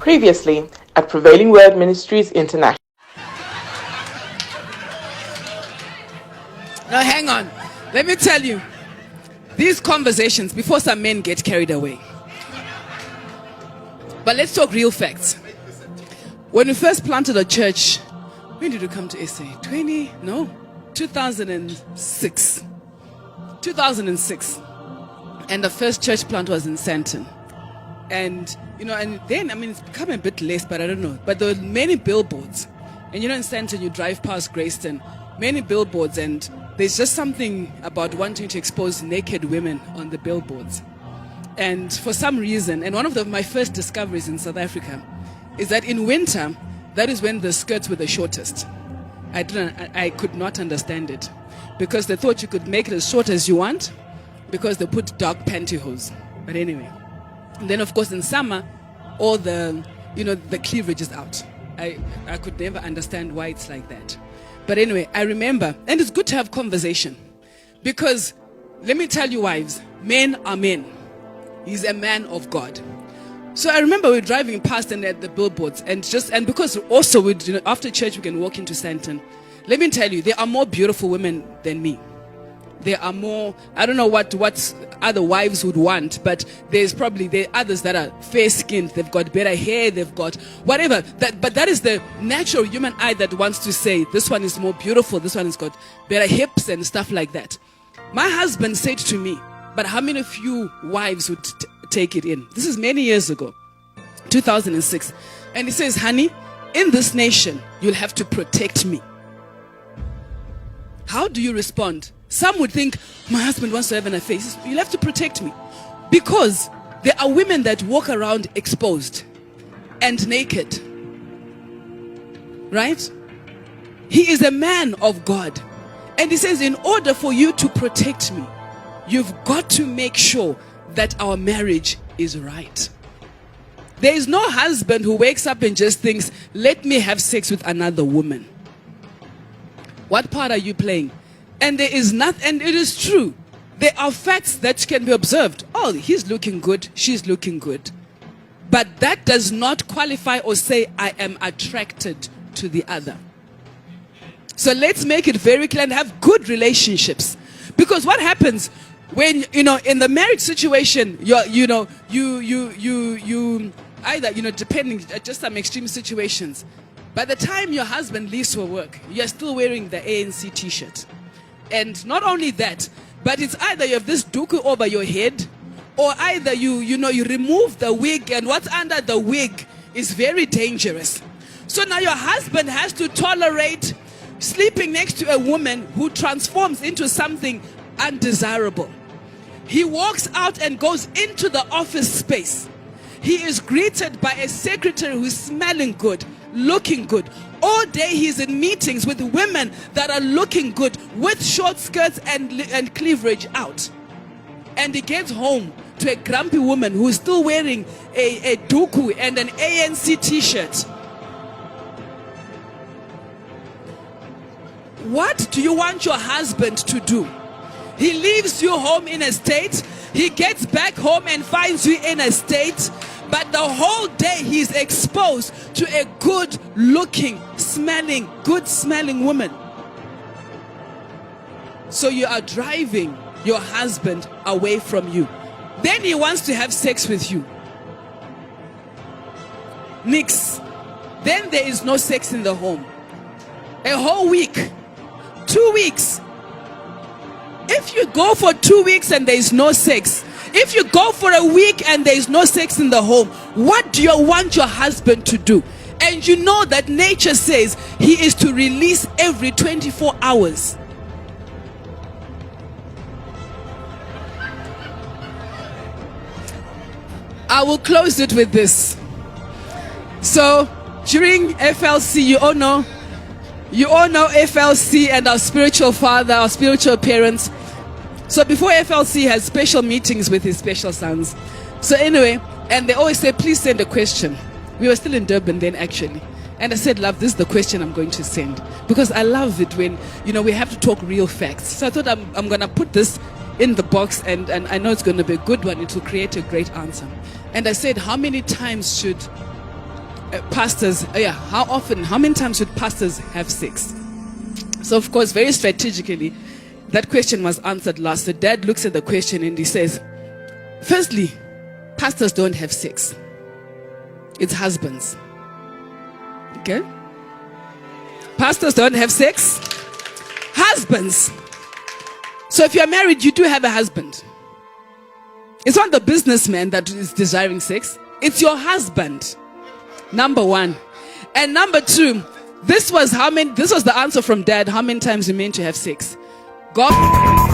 Previously at Prevailing Word Ministries International. Now hang on. Let me tell you, these conversations, before some men get carried away. But let's talk real facts. When we first planted a church, when did we come to SA? 2006. 2006. And the first church plant was in Sandton. And, and then, it's become a bit less, but I don't know. But there were many billboards. And in Sandton, you drive past Grayston, many billboards, and there's just something about wanting to expose naked women on the billboards. And for some reason, and one of my first discoveries in South Africa is that in winter, that is when the skirts were the shortest. I could not understand it, because they thought you could make it as short as you want, because they put dark pantyhose. But anyway. And then, of course, in summer, all the cleavage is out. I could never understand why it's like that. But anyway, I remember, and it's good to have conversation, because let me tell you, wives, men are men. He's a man of God. So I remember we were driving past and at the billboards, and because also after church we can walk into Sandton. Let me tell you, there are more beautiful women than me. There are more, I don't know what other wives would want, but there are others that are fair-skinned, they've got better hair, they've got whatever. But that is the natural human eye that wants to say, this one is more beautiful, this one has got better hips and stuff like that. My husband said to me, but how many of you wives would take it in? This is many years ago, 2006. And he says, honey, in this nation, you'll have to protect me. How do you respond? Some would think, my husband wants to have an affair. He says, you'll have to protect me. Because there are women that walk around exposed and naked. Right? He is a man of God. And he says, in order for you to protect me, you've got to make sure that our marriage is right. There is no husband who wakes up and just thinks, let me have sex with another woman. What part are you playing? And there is nothing, and it is true. There are facts that can be observed. Oh, he's looking good, she's looking good. But that does not qualify or say, I am attracted to the other. So let's make it very clear and have good relationships. Because what happens when, in the marriage situation, you either, depending, just some extreme situations, by the time your husband leaves for work, you're still wearing the ANC t-shirt. And not only that, but it's either you have this duku over your head, or either you remove the wig, and what's under the wig is very dangerous. So now your husband has to tolerate sleeping next to a woman who transforms into something undesirable. He walks out and goes into the office space. He is greeted by a secretary who's smelling good, looking good. All day he's in meetings with women that are looking good, with short skirts and cleavage out. And he gets home to a grumpy woman who's still wearing a duku and an ANC t-shirt. What do you want your husband to do? He leaves you home in a state. He gets back home and finds you in a state. But the whole day he's exposed to a good-looking, good-smelling woman. So you are driving your husband away from you. Then he wants to have sex with you. Nix. Then there is no sex in the home. A whole week. 2 weeks. If you go for 2 weeks and there is no sex, if you go for a week and there is no sex in the home, what do you want your husband to do? And you know that nature says he is to release every 24 hours. I will close it with this. So during FLC, you all know FLC and our spiritual father, our spiritual parents. So before FLC has special meetings with his special sons. So anyway, and they always say, please send a question. We were still in Durban then, actually. And I said, love, this is the question I'm going to send. Because I love it when, we have to talk real facts. So I thought I'm going to put this in the box, and I know it's going to be a good one. It will create a great answer. And I said, how many times should pastors, how many times should pastors have sex? So, of course, very strategically, that question was answered last. So Dad looks at the question and he says, firstly, pastors don't have sex. It's husbands. Okay? Pastors don't have sex. Husbands. So if you're married, you do have a husband. It's not the businessman that is desiring sex. It's your husband. Number one. And number two, this was the answer from Dad. How many times you meant to have sex? God